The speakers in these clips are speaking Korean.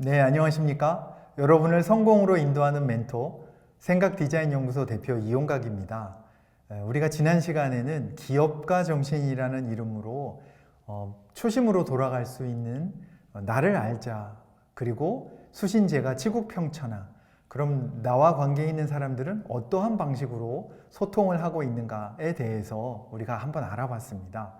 네, 안녕하십니까? 여러분을 성공으로 인도하는 멘토, 생각디자인연구소 대표 이용각입니다. 우리가 지난 시간에는 기업가 정신이라는 이름으로 초심으로 돌아갈 수 있는 나를 알자, 그리고 수신제가 치국평천하, 그럼 나와 관계 있는 사람들은 어떠한 방식으로 소통을 하고 있는가에 대해서 우리가 한번 알아봤습니다.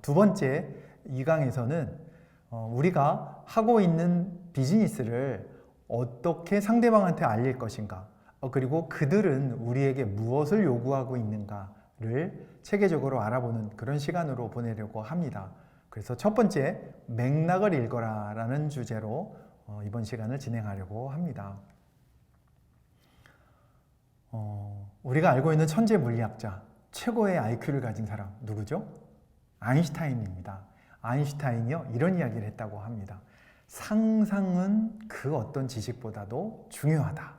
두 번째, 이 강에서는 우리가 하고 있는 비즈니스를 어떻게 상대방한테 알릴 것인가, 그리고 그들은 우리에게 무엇을 요구하고 있는가를 체계적으로 알아보는 그런 시간으로 보내려고 합니다. 그래서 첫 번째, 맥락을 읽어라 라는 주제로 이번 시간을 진행하려고 합니다. 우리가 알고 있는 천재 물리학자, 최고의 IQ를 가진 사람 누구죠? 아인슈타인입니다. 아인슈타인이요, 이런 이야기를 했다고 합니다. 상상은 그 어떤 지식보다도 중요하다.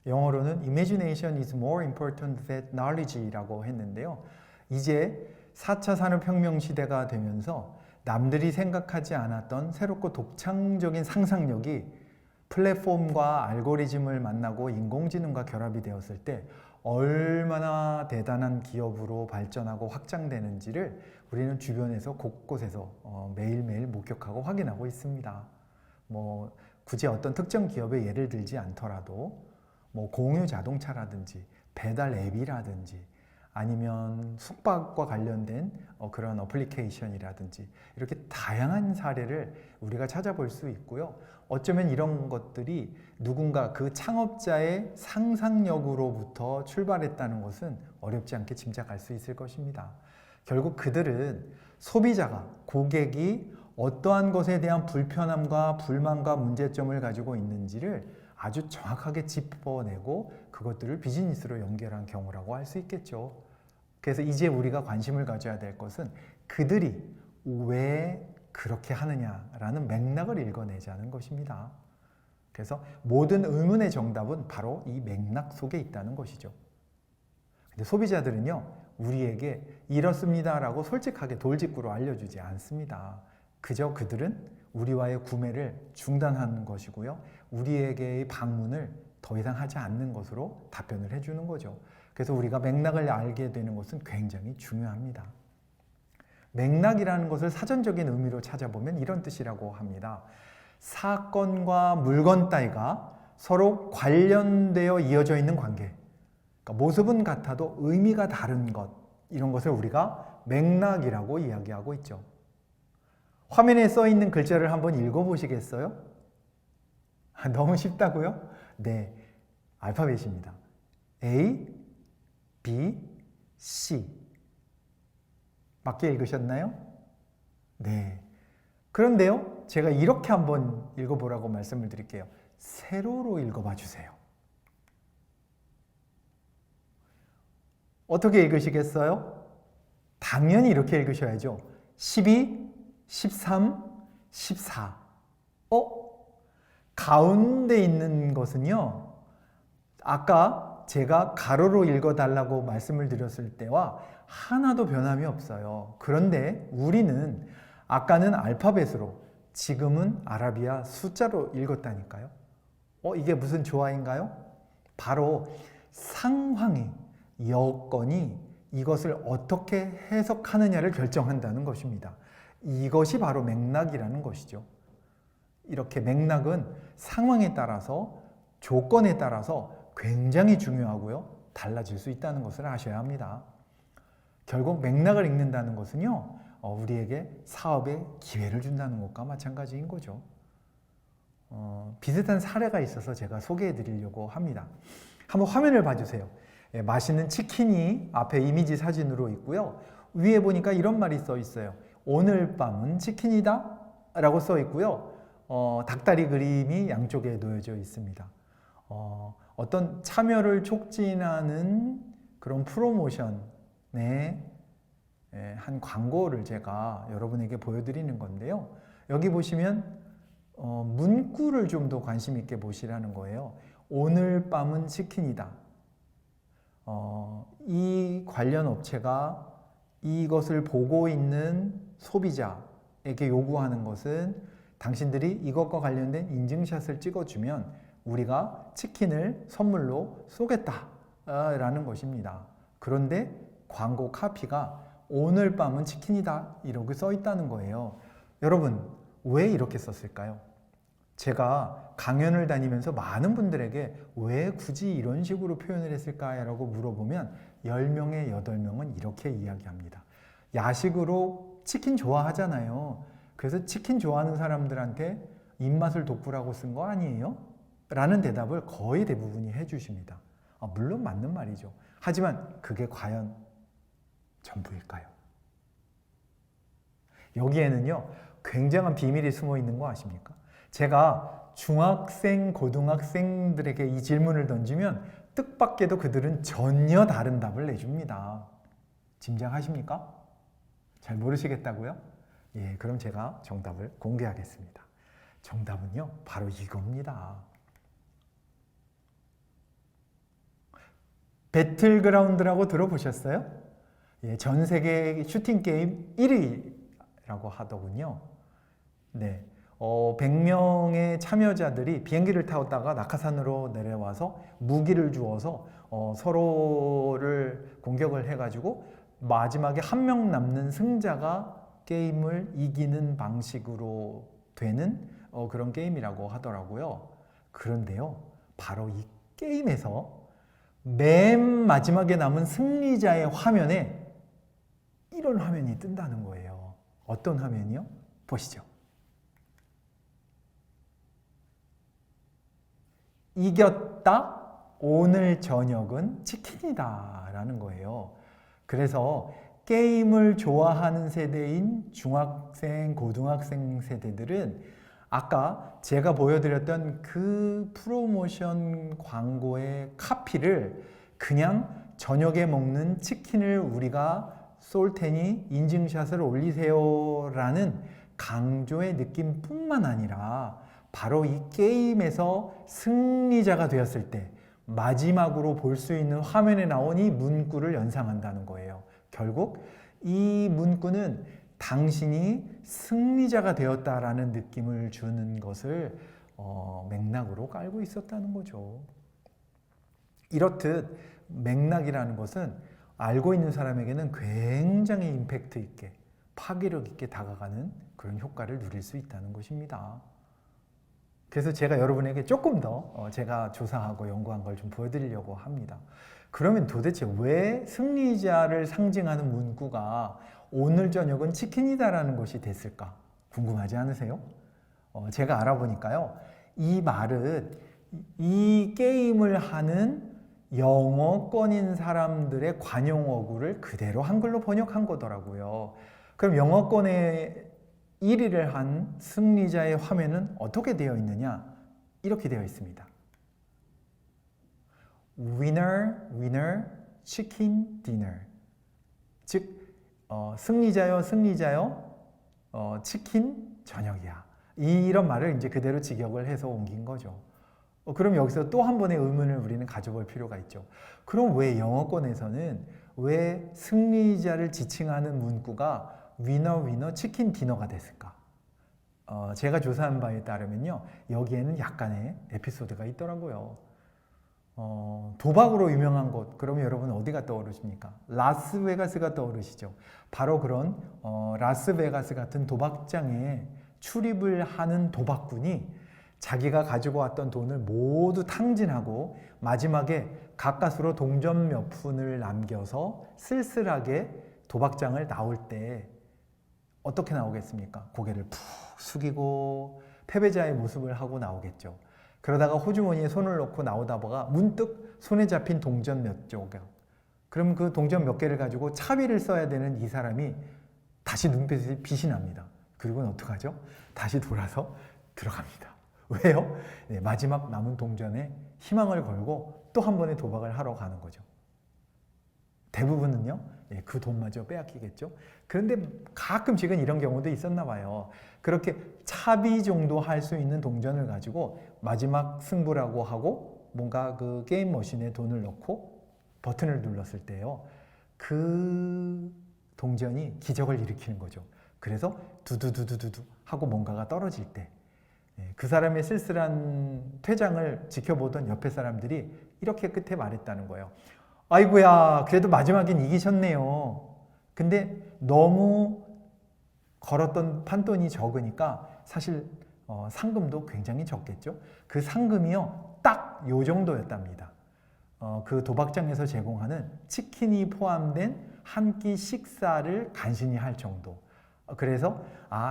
영어로는 Imagination is more important than knowledge라고 했는데요. 이제 4차 산업혁명 시대가 되면서 남들이 생각하지 않았던 새롭고 독창적인 상상력이 플랫폼과 알고리즘을 만나고 인공지능과 결합이 되었을 때 얼마나 대단한 기업으로 발전하고 확장되는지를 우리는 주변에서 곳곳에서 매일매일 목격하고 확인하고 있습니다. 굳이 어떤 특정 기업의 예를 들지 않더라도 공유 자동차라든지 배달 앱이라든지 아니면 숙박과 관련된 그런 어플리케이션이라든지 이렇게 다양한 사례를 우리가 찾아볼 수 있고요. 어쩌면 이런 것들이 누군가 그 창업자의 상상력으로부터 출발했다는 것은 어렵지 않게 짐작할 수 있을 것입니다. 결국 그들은 소비자가, 고객이 어떠한 것에 대한 불편함과 불만과 문제점을 가지고 있는지를 아주 정확하게 짚어내고 그것들을 비즈니스로 연결한 경우라고 할 수 있겠죠. 그래서 이제 우리가 관심을 가져야 될 것은 그들이 왜 그렇게 하느냐라는 맥락을 읽어내자는 것입니다. 그래서 모든 의문의 정답은 바로 이 맥락 속에 있다는 것이죠. 근데 소비자들은요, 우리에게 이렇습니다라고 솔직하게 돌직구로 알려주지 않습니다. 그저 그들은 우리와의 구매를 중단하는 것이고요. 우리에게의 방문을 더 이상 하지 않는 것으로 답변을 해주는 거죠. 그래서 우리가 맥락을 알게 되는 것은 굉장히 중요합니다. 맥락이라는 것을 사전적인 의미로 찾아보면 이런 뜻이라고 합니다. 사건과 물건 따위가 서로 관련되어 이어져 있는 관계. 그러니까 모습은 같아도 의미가 다른 것, 이런 것을 우리가 맥락이라고 이야기하고 있죠. 화면에 써 있는 글자를 한번 읽어보시겠어요? 너무 쉽다고요? 네, 알파벳입니다. A, B, C. 맞게 읽으셨나요? 네. 그런데요, 제가 이렇게 한번 읽어보라고 말씀을 드릴게요. 세로로 읽어봐 주세요. 어떻게 읽으시겠어요? 당연히 이렇게 읽으셔야죠. 12, 13, 14. 가운데 있는 것은요, 아까 제가 가로로 읽어달라고 말씀을 드렸을 때와 하나도 변함이 없어요. 그런데 우리는 아까는 알파벳으로, 지금은 아라비아 숫자로 읽었다니까요. 이게 무슨 조화인가요? 바로 상황이, 여건이 이것을 어떻게 해석하느냐를 결정한다는 것입니다. 이것이 바로 맥락이라는 것이죠. 이렇게 맥락은 상황에 따라서, 조건에 따라서 굉장히 중요하고요, 달라질 수 있다는 것을 아셔야 합니다. 결국 맥락을 읽는다는 것은요, 우리에게 사업에 기회를 준다는 것과 마찬가지인 거죠. 비슷한 사례가 있어서 제가 소개해 드리려고 합니다. 한번 화면을 봐주세요. 맛있는 치킨이 앞에 이미지 사진으로 있고요. 위에 보니까 이런 말이 써 있어요. 오늘 밤은 치킨이다 라고 써 있고요. 닭다리 그림이 양쪽에 놓여져 있습니다. 어떤 참여를 촉진하는 그런 프로모션의 한 광고를 제가 여러분에게 보여드리는 건데요. 여기 보시면 문구를 좀 더 관심 있게 보시라는 거예요. 오늘 밤은 치킨이다. 이 관련 업체가 이것을 보고 있는 소비자에게 요구하는 것은 당신들이 이것과 관련된 인증샷을 찍어주면 우리가 치킨을 선물로 쏘겠다라는 것입니다. 그런데 광고 카피가 오늘 밤은 치킨이다 이렇게 써 있다는 거예요. 여러분, 왜 이렇게 썼을까요? 제가 강연을 다니면서 많은 분들에게 왜 굳이 이런 식으로 표현을 했을까라고 물어보면 10명의 8명은 이렇게 이야기합니다. 야식으로 치킨 좋아하잖아요. 그래서 치킨 좋아하는 사람들한테 입맛을 돋구라고 쓴 거 아니에요? 라는 대답을 거의 대부분이 해주십니다. 물론 맞는 말이죠. 하지만 그게 과연 전부일까요? 여기에는요, 굉장한 비밀이 숨어 있는 거 아십니까? 제가 중학생, 고등학생들에게 이 질문을 던지면 뜻밖에도 그들은 전혀 다른 답을 내줍니다. 짐작하십니까? 잘 모르시겠다고요? 예, 그럼 제가 정답을 공개하겠습니다. 정답은요, 바로 이겁니다. 배틀그라운드라고 들어보셨어요? 예, 전 세계 슈팅 게임 1위라고 하더군요. 네, 100명의 참여자들이 비행기를 타다가 낙하산으로 내려와서 무기를 주어서 서로를 공격을 해가지고 마지막에 한 명 남는 승자가 게임을 이기는 방식으로 되는 그런 게임이라고 하더라고요. 그런데요, 바로 이 게임에서 맨 마지막에 남은 승리자의 화면에 이런 화면이 뜬다는 거예요. 어떤 화면이요? 보시죠. 이겼다. 오늘 저녁은 치킨이다 라는 거예요. 그래서 게임을 좋아하는 세대인 중학생, 고등학생 세대들은 아까 제가 보여드렸던 그 프로모션 광고의 카피를 그냥 저녁에 먹는 치킨을 우리가 쏠 테니 인증샷을 올리세요 라는 강조의 느낌뿐만 아니라 바로 이 게임에서 승리자가 되었을 때 마지막으로 볼 수 있는 화면에 나온 이 문구를 연상한다는 거예요. 결국 이 문구는 당신이 승리자가 되었다라는 느낌을 주는 것을 맥락으로 깔고 있었다는 거죠. 이렇듯 맥락이라는 것은 알고 있는 사람에게는 굉장히 임팩트 있게, 파괴력 있게 다가가는 그런 효과를 누릴 수 있다는 것입니다. 그래서 제가 여러분에게 조금 더 제가 조사하고 연구한 걸 좀 보여드리려고 합니다. 그러면 도대체 왜 승리자를 상징하는 문구가 오늘 저녁은 치킨이다라는 것이 됐을까? 궁금하지 않으세요? 제가 알아보니까요, 이 말은 이 게임을 하는 영어권인 사람들의 관용어구를 그대로 한글로 번역한 거더라고요. 그럼 영어권에 1위를 한 승리자의 화면은 어떻게 되어 있느냐? 이렇게 되어 있습니다. Winner, winner, chicken dinner. 즉, 승리자요, 승리자요, 치킨 저녁이야. 이런 말을 이제 그대로 직역을 해서 옮긴 거죠. 그럼 여기서 또 한 번의 의문을 우리는 가져볼 필요가 있죠. 그럼 왜 영어권에서는 왜 승리자를 지칭하는 문구가 위너 위너 치킨 디너가 됐을까? 제가 조사한 바에 따르면요, 여기에는 약간의 에피소드가 있더라고요. 도박으로 유명한 곳, 그러면 여러분 어디가 떠오르십니까? 라스베가스가 떠오르시죠. 바로 그런 라스베가스 같은 도박장에 출입을 하는 도박꾼이 자기가 가지고 왔던 돈을 모두 탕진하고 마지막에 가까스로 동전 몇 푼을 남겨서 쓸쓸하게 도박장을 나올 때 어떻게 나오겠습니까? 고개를 푹 숙이고 패배자의 모습을 하고 나오겠죠. 그러다가 호주머니에 손을 넣고 나오다 보가 문득 손에 잡힌 동전 몇 조각. 그럼 그 동전 몇 개를 가지고 차비를 써야 되는 이 사람이 다시 눈빛이 빛이 납니다. 그리고는 어떡하죠? 다시 돌아서 들어갑니다. 왜요? 네, 마지막 남은 동전에 희망을 걸고 또 한 번의 도박을 하러 가는 거죠. 대부분은요, 그 돈마저 빼앗기겠죠. 그런데 가끔씩은 이런 경우도 있었나 봐요. 그렇게 차비 정도 할 수 있는 동전을 가지고 마지막 승부라고 하고 뭔가 그 게임 머신에 돈을 넣고 버튼을 눌렀을 때요, 그 동전이 기적을 일으키는 거죠. 그래서 두두두두두두 하고 뭔가가 떨어질 때 그 사람의 쓸쓸한 퇴장을 지켜보던 옆에 사람들이 이렇게 끝에 말했다는 거예요. 아이고야, 그래도 마지막엔 이기셨네요. 근데 너무 걸었던 판돈이 적으니까 사실 상금도 굉장히 적겠죠. 그 상금이요, 딱 요 정도였답니다. 그 도박장에서 제공하는 치킨이 포함된 한 끼 식사를 간신히 할 정도. 그래서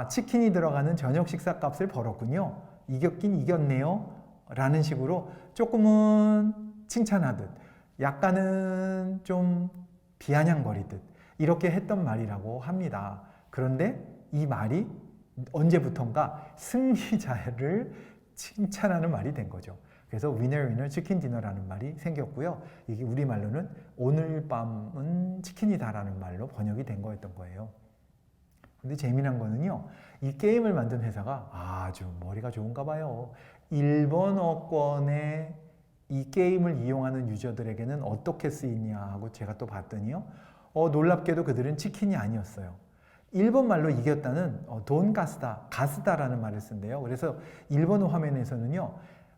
치킨이 들어가는 저녁 식사 값을 벌었군요. 이겼긴 이겼네요. 라는 식으로 조금은 칭찬하듯 약간은 좀 비아냥거리듯 이렇게 했던 말이라고 합니다. 그런데 이 말이 언제부턴가 승리자를 칭찬하는 말이 된 거죠. 그래서 위너 치킨 디너라는 말이 생겼고요. 이게 우리말로는 오늘 밤은 치킨이다라는 말로 번역이 된 거였던 거예요. 근데 재미난 거는요, 이 게임을 만든 회사가 아주 머리가 좋은가 봐요. 일본어권의 이 게임을 이용하는 유저들에게는 어떻게 쓰이냐 하고 제가 또 봤더니요, 놀랍게도 그들은 치킨이 아니었어요. 일본말로 이겼다는 돈가스다, 가스다라는 말을 쓴대요. 그래서 일본어 화면에서는요,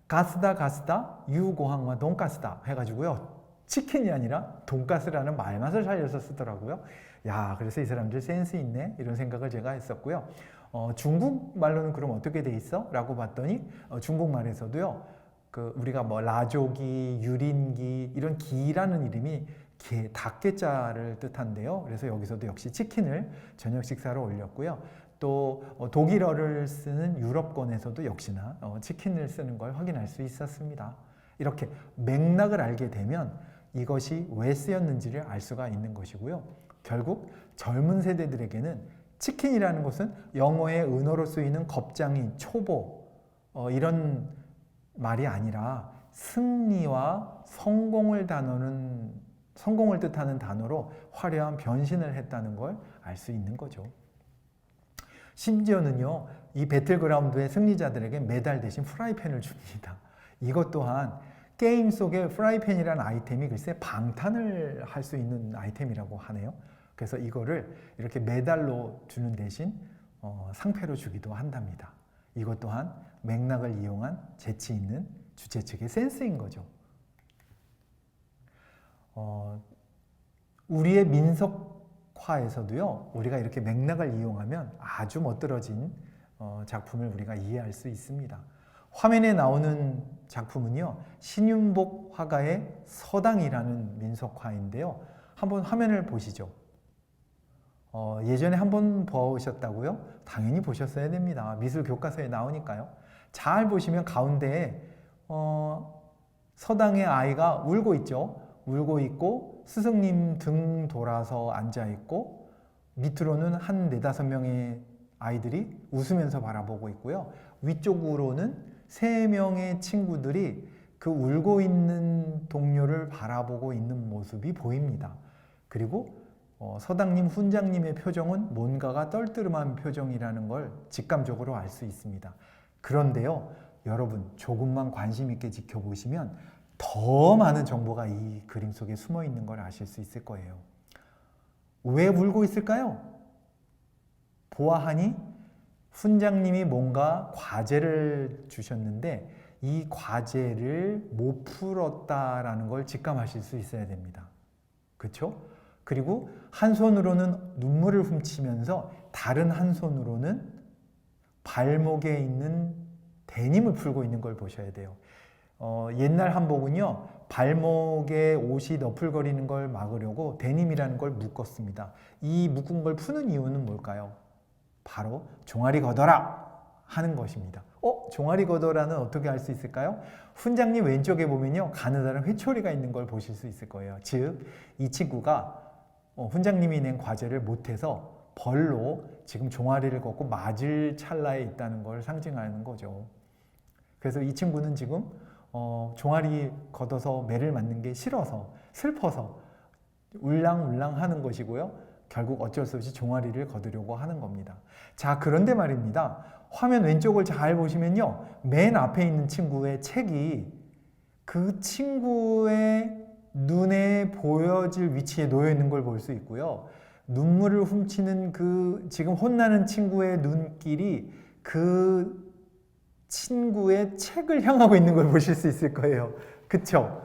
가스다, 유고항과 돈가스다 해가지고요, 치킨이 아니라 돈가스라는 말맛을 살려서 쓰더라고요. 야, 그래서 이 사람들 센스 있네, 이런 생각을 제가 했었고요. 중국말로는 그럼 어떻게 돼 있어? 라고 봤더니 중국말에서도요, 우리가 뭐 라조기, 유린기 이런 기라는 이름이 닭게자를 뜻한데요. 그래서 여기서도 역시 치킨을 저녁 식사로 올렸고요. 또 독일어를 쓰는 유럽권에서도 역시나 치킨을 쓰는 걸 확인할 수 있었습니다. 이렇게 맥락을 알게 되면 이것이 왜 쓰였는지를 알 수가 있는 것이고요. 결국 젊은 세대들에게는 치킨이라는 것은 영어의 은어로 쓰이는 겁장이, 초보 이런 말이 아니라 승리와 성공을 뜻하는 단어로 화려한 변신을 했다는 걸 알 수 있는 거죠. 심지어는요, 이 배틀그라운드의 승리자들에게 메달 대신 프라이팬을 줍니다. 이것 또한 게임 속에 프라이팬이라는 아이템이 글쎄 방탄을 할 수 있는 아이템이라고 하네요. 그래서 이거를 이렇게 메달로 주는 대신 상패로 주기도 한답니다. 이것 또한 맥락을 이용한 재치 있는 주최 측의 센스인 거죠. 우리의 민속화에서도요, 우리가 이렇게 맥락을 이용하면 아주 멋들어진 작품을 우리가 이해할 수 있습니다. 화면에 나오는 작품은요, 신윤복 화가의 서당이라는 민속화인데요. 한번 화면을 보시죠. 예전에 한번 보셨다고요? 당연히 보셨어야 됩니다. 미술 교과서에 나오니까요. 잘 보시면 가운데에 서당의 아이가 울고 있죠. 울고 있고 스승님 등 돌아서 앉아 있고 밑으로는 한 4-5명의 아이들이 웃으면서 바라보고 있고요. 위쪽으로는 3명의 친구들이 그 울고 있는 동료를 바라보고 있는 모습이 보입니다. 그리고 서당님, 훈장님의 표정은 뭔가가 떨뜨름한 표정이라는 걸 직감적으로 알 수 있습니다. 그런데요, 여러분 조금만 관심 있게 지켜보시면 더 많은 정보가 이 그림 속에 숨어 있는 걸 아실 수 있을 거예요. 왜 울고 있을까요? 보아하니 훈장님이 뭔가 과제를 주셨는데 이 과제를 못 풀었다라는 걸 직감하실 수 있어야 됩니다. 그렇죠? 그리고 한 손으로는 눈물을 훔치면서 다른 한 손으로는 발목에 있는 데님을 풀고 있는 걸 보셔야 돼요. 옛날 한복은요, 발목에 옷이 너풀거리는 걸 막으려고 데님이라는 걸 묶었습니다. 이 묶은 걸 푸는 이유는 뭘까요? 바로 종아리 걷어라 하는 것입니다. 종아리 걷어라는 어떻게 알 수 있을까요? 훈장님 왼쪽에 보면요, 가느다란 회초리가 있는 걸 보실 수 있을 거예요. 즉, 이 친구가 훈장님이 낸 과제를 못해서 벌로 지금 종아리를 걷고 맞을 찰나에 있다는 걸 상징하는 거죠. 그래서 이 친구는 지금 종아리 걷어서 매를 맞는 게 싫어서 슬퍼서 울랑울랑 하는 것이고요. 결국 어쩔 수 없이 종아리를 거두려고 하는 겁니다. 자, 그런데 말입니다. 화면 왼쪽을 잘 보시면요, 맨 앞에 있는 친구의 책이 그 친구의 눈에 보여질 위치에 놓여 있는 걸 볼 수 있고요. 눈물을 훔치는 그 지금 혼나는 친구의 눈길이 그 친구의 책을 향하고 있는 걸 보실 수 있을 거예요. 그쵸?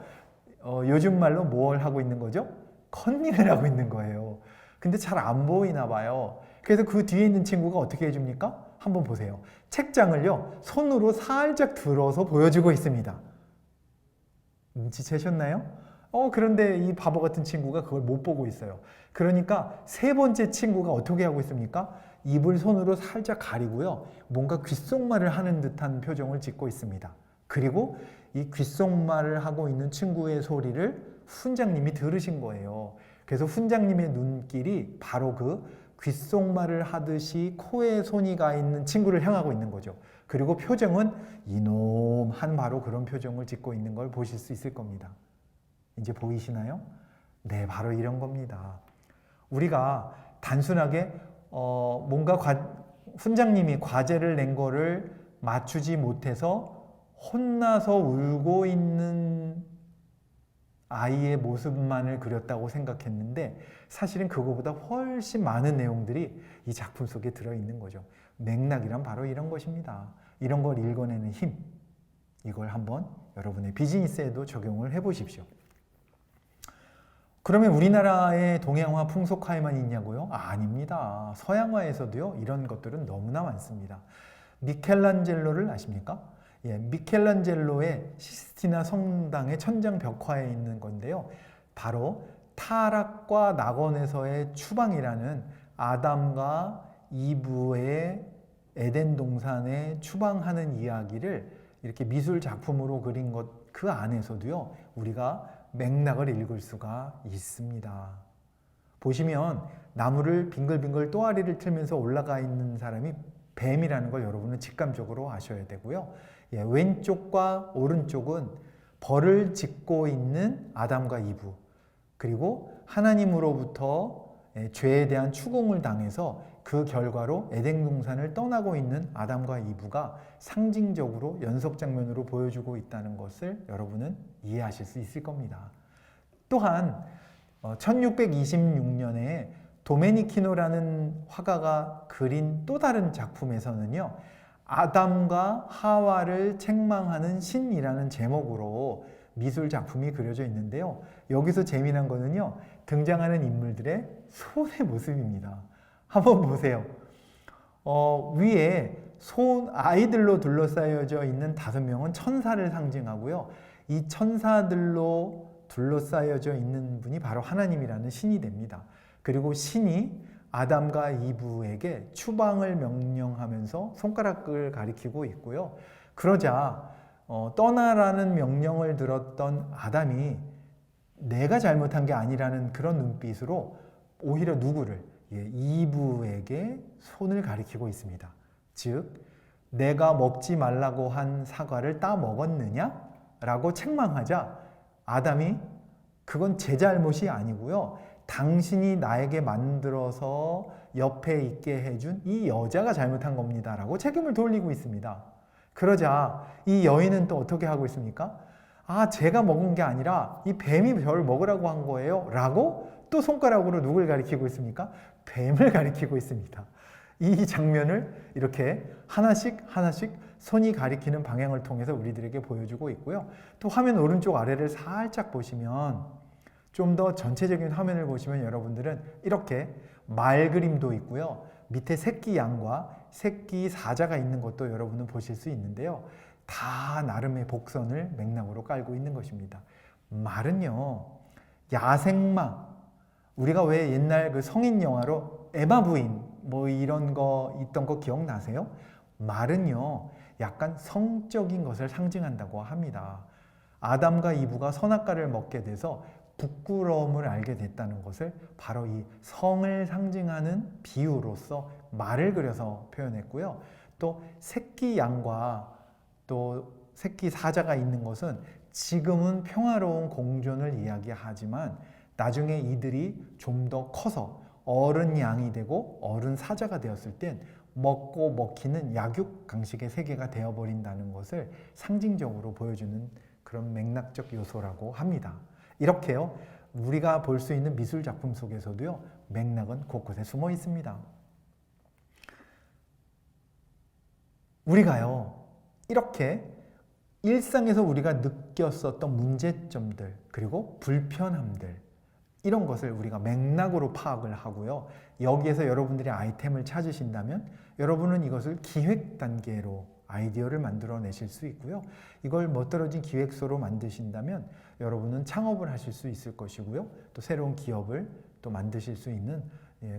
요즘 말로 뭘 하고 있는 거죠? 컨닝을 하고 있는 거예요. 근데 잘 안 보이나 봐요. 그래서 그 뒤에 있는 친구가 어떻게 해줍니까? 한번 보세요. 책장을요, 손으로 살짝 들어서 보여주고 있습니다. 눈치채셨나요? 그런데 이 바보 같은 친구가 그걸 못 보고 있어요. 그러니까 세 번째 친구가 어떻게 하고 있습니까? 입을 손으로 살짝 가리고요. 뭔가 귓속말을 하는 듯한 표정을 짓고 있습니다. 그리고 이 귓속말을 하고 있는 친구의 소리를 훈장님이 들으신 거예요. 그래서 훈장님의 눈길이 바로 그 귓속말을 하듯이 코에 손이 가 있는 친구를 향하고 있는 거죠. 그리고 표정은 이놈 한 바로 그런 표정을 짓고 있는 걸 보실 수 있을 겁니다. 이제 보이시나요? 네, 바로 이런 겁니다. 우리가 단순하게 뭔가 훈장님이 과제를 낸 거를 맞추지 못해서 혼나서 울고 있는 아이의 모습만을 그렸다고 생각했는데 사실은 그거보다 훨씬 많은 내용들이 이 작품 속에 들어있는 거죠. 맥락이란 바로 이런 것입니다. 이런 걸 읽어내는 힘, 이걸 한번 여러분의 비즈니스에도 적용을 해보십시오. 그러면 우리나라의 동양화 풍속화에만 있냐고요? 아닙니다. 서양화에서도요, 이런 것들은 너무나 많습니다. 미켈란젤로를 아십니까? 예, 미켈란젤로의 시스티나 성당의 천장 벽화에 있는 건데요. 바로 타락과 낙원에서의 추방이라는 아담과 이브의 에덴 동산에 추방하는 이야기를 이렇게 미술 작품으로 그린 것 그 안에서도요, 우리가 맥락을 읽을 수가 있습니다. 보시면 나무를 빙글빙글 또아리를 틀면서 올라가 있는 사람이 뱀이라는 걸 여러분은 직감적으로 아셔야 되고요. 예, 왼쪽과 오른쪽은 벌을 짓고 있는 아담과 이브, 그리고 하나님으로부터 죄에 대한 추궁을 당해서 그 결과로 에덴 동산을 떠나고 있는 아담과 이브가 상징적으로 연속 장면으로 보여주고 있다는 것을 여러분은 이해하실 수 있을 겁니다. 또한 1626년에 도메니키노라는 화가가 그린 또 다른 작품에서는요, 아담과 하와를 책망하는 신이라는 제목으로 미술 작품이 그려져 있는데요. 여기서 재미난 거는요, 등장하는 인물들의 손의 모습입니다. 한번 보세요. 위에 아이들로 둘러싸여져 있는 5명은 천사를 상징하고요. 이 천사들로 둘러싸여져 있는 분이 바로 하나님이라는 신이 됩니다. 그리고 신이 아담과 이브에게 추방을 명령하면서 손가락을 가리키고 있고요. 그러자 떠나라는 명령을 들었던 아담이 내가 잘못한 게 아니라는 그런 눈빛으로 오히려 누구를? 이브에게 손을 가리키고 있습니다. 즉, 내가 먹지 말라고 한 사과를 따 먹었느냐? 라고 책망하자 아담이 그건 제 잘못이 아니고요. 당신이 나에게 만들어서 옆에 있게 해준 이 여자가 잘못한 겁니다. 라고 책임을 돌리고 있습니다. 그러자 이 여인은 또 어떻게 하고 있습니까? 제가 먹은 게 아니라 이 뱀이 저를 먹으라고 한 거예요. 라고 또 손가락으로 누굴 가리키고 있습니까? 뱀을 가리키고 있습니다. 이 장면을 이렇게 하나씩 손이 가리키는 방향을 통해서 우리들에게 보여주고 있고요. 또 화면 오른쪽 아래를 살짝 보시면 좀 더 전체적인 화면을 보시면 여러분들은 이렇게 말 그림도 있고요. 밑에 새끼 양과 새끼 사자가 있는 것도 여러분은 보실 수 있는데요. 다 나름의 복선을 맥락으로 깔고 있는 것입니다. 말은요, 야생마, 우리가 왜 옛날 그 성인 영화로 에바 부인 뭐 이런 거 있던 거 기억나세요? 말은요, 약간 성적인 것을 상징한다고 합니다. 아담과 이브가 선악과를 먹게 돼서 부끄러움을 알게 됐다는 것을 바로 이 성을 상징하는 비유로서 말을 그려서 표현했고요. 또 새끼 양과 또 새끼 사자가 있는 것은 지금은 평화로운 공존을 이야기하지만 나중에 이들이 좀 더 커서 어른 양이 되고 어른 사자가 되었을 땐 먹고 먹히는 약육 강식의 세계가 되어버린다는 것을 상징적으로 보여주는 그런 맥락적 요소라고 합니다. 이렇게요, 우리가 볼 수 있는 미술 작품 속에서도요, 맥락은 곳곳에 숨어 있습니다. 우리가요, 이렇게 일상에서 우리가 느꼈었던 문제점들, 그리고 불편함들, 이런 것을 우리가 맥락으로 파악을 하고요. 여기에서 여러분들이 아이템을 찾으신다면 여러분은 이것을 기획 단계로 아이디어를 만들어내실 수 있고요. 이걸 멋들어진 기획서로 만드신다면 여러분은 창업을 하실 수 있을 것이고요. 또 새로운 기업을 또 만드실 수 있는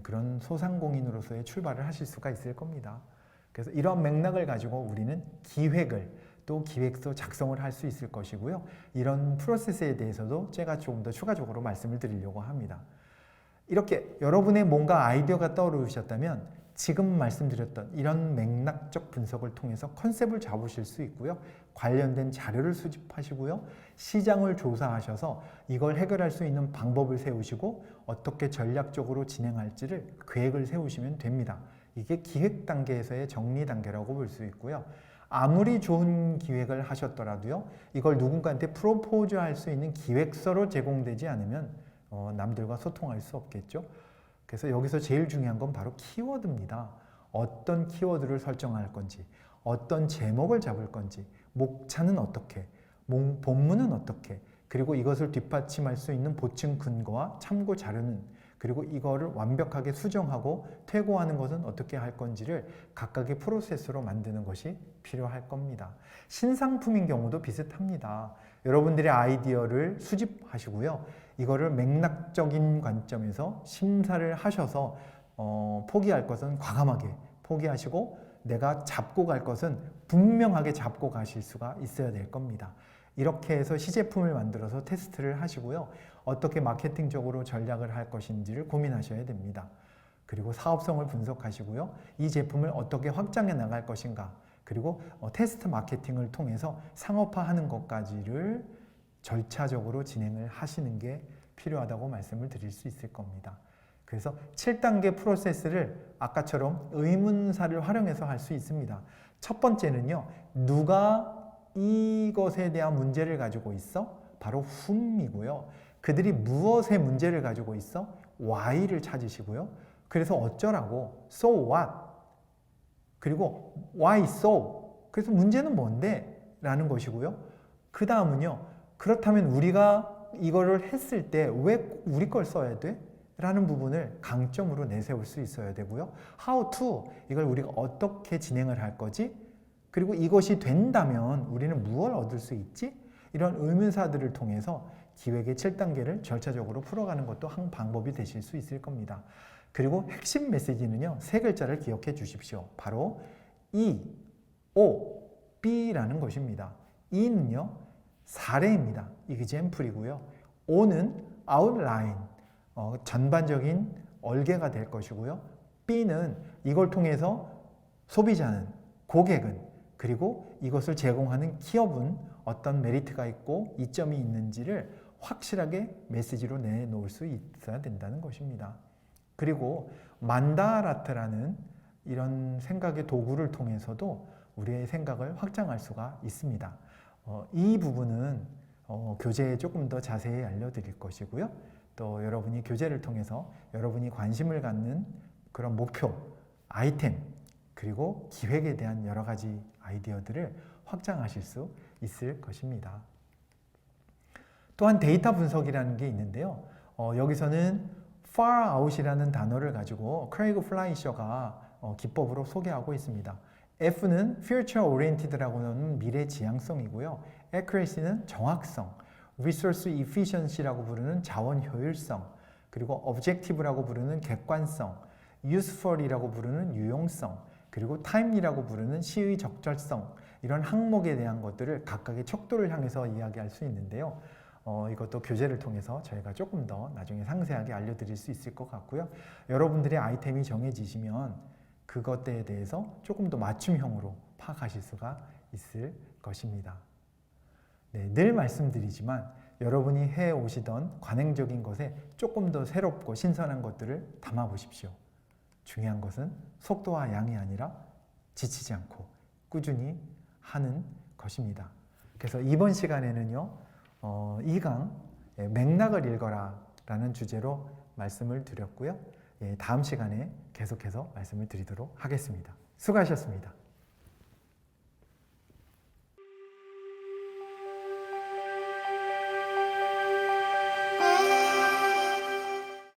그런 소상공인으로서의 출발을 하실 수가 있을 겁니다. 그래서 이런 맥락을 가지고 우리는 기획을 또 기획서 작성을 할 수 있을 것이고요. 이런 프로세스에 대해서도 제가 조금 더 추가적으로 말씀을 드리려고 합니다. 이렇게 여러분의 뭔가 아이디어가 떠오르셨다면 지금 말씀드렸던 이런 맥락적 분석을 통해서 컨셉을 잡으실 수 있고요. 관련된 자료를 수집하시고요. 시장을 조사하셔서 이걸 해결할 수 있는 방법을 세우시고 어떻게 전략적으로 진행할지를 계획을 세우시면 됩니다. 이게 기획 단계에서의 정리 단계라고 볼 수 있고요. 아무리 좋은 기획을 하셨더라도요. 이걸 누군가한테 프로포즈할 수 있는 기획서로 제공되지 않으면 남들과 소통할 수 없겠죠. 그래서 여기서 제일 중요한 건 바로 키워드입니다. 어떤 키워드를 설정할 건지, 어떤 제목을 잡을 건지, 목차는 어떻게, 본문은 어떻게, 그리고 이것을 뒷받침할 수 있는 보충 근거와 참고 자료는, 그리고 이거를 완벽하게 수정하고 퇴고하는 것은 어떻게 할 건지를 각각의 프로세스로 만드는 것이 필요할 겁니다. 신상품인 경우도 비슷합니다. 여러분들의 아이디어를 수집하시고요. 이거를 맥락적인 관점에서 심사를 하셔서 포기할 것은 과감하게 포기하시고 내가 잡고 갈 것은 분명하게 잡고 가실 수가 있어야 될 겁니다. 이렇게 해서 시제품을 만들어서 테스트를 하시고요. 어떻게 마케팅적으로 전략을 할 것인지를 고민하셔야 됩니다. 그리고 사업성을 분석하시고요. 이 제품을 어떻게 확장해 나갈 것인가, 그리고 테스트 마케팅을 통해서 상업화하는 것까지를 절차적으로 진행을 하시는 게 필요하다고 말씀을 드릴 수 있을 겁니다. 그래서 7단계 프로세스를 아까처럼 의문사를 활용해서 할 수 있습니다. 첫 번째는요. 누가 이것에 대한 문제를 가지고 있어? 바로 whom이고요. 그들이 무엇의 문제를 가지고 있어? why를 찾으시고요. 그래서 어쩌라고? so what? 그리고 why so? 그래서 문제는 뭔데? 라는 것이고요. 그 다음은요. 그렇다면 우리가 이거를 했을 때 왜 우리 걸 써야 돼? 라는 부분을 강점으로 내세울 수 있어야 되고요. how to? 이걸 우리가 어떻게 진행을 할 거지? 그리고 이것이 된다면 우리는 무엇을 얻을 수 있지? 이런 의문사들을 통해서 기획의 7단계를 절차적으로 풀어가는 것도 한 방법이 되실 수 있을 겁니다. 그리고 핵심 메시지는요. 세 글자를 기억해 주십시오. 바로 E, O, B라는 것입니다. E는요. 사례입니다. example이고요. O는 outline, 전반적인 얼개가 될 것이고요. B는 이걸 통해서 소비자는, 고객은, 그리고 이것을 제공하는 기업은 어떤 메리트가 있고 이점이 있는지를 확실하게 메시지로 내놓을 수 있어야 된다는 것입니다. 그리고 만다라트라는 이런 생각의 도구를 통해서도 우리의 생각을 확장할 수가 있습니다. 이 부분은 교재에 조금 더 자세히 알려드릴 것이고요. 또 여러분이 교재를 통해서 여러분이 관심을 갖는 그런 목표, 아이템, 그리고 기획에 대한 여러 가지 아이디어들을 확장하실 수 있을 것입니다. 또한 데이터 분석이라는 게 있는데요. 여기서는 far out이라는 단어를 가지고 크레이그 플라이셔가 기법으로 소개하고 있습니다. F는 future oriented라고 하는 미래 지향성이고요. accuracy는 정확성, resource efficiency라고 부르는 자원 효율성, 그리고 objective라고 부르는 객관성, useful이라고 부르는 유용성, 그리고 timely라고 부르는 시의 적절성, 이런 항목에 대한 것들을 각각의 척도를 향해서 이야기할 수 있는데요. 이것도 교재를 통해서 저희가 조금 더 나중에 상세하게 알려드릴 수 있을 것 같고요. 여러분들의 아이템이 정해지시면 그것에 대해서 조금 더 맞춤형으로 파악하실 수가 있을 것입니다. 네, 늘 말씀드리지만 여러분이 해오시던 관행적인 것에 조금 더 새롭고 신선한 것들을 담아보십시오. 중요한 것은 속도와 양이 아니라 지치지 않고 꾸준히 하는 것입니다. 그래서 이번 시간에는요, 2강 맥락을 읽어라 라는 주제로 말씀을 드렸고요. 다음 시간에 계속해서 말씀을 드리도록 하겠습니다. 수고하셨습니다.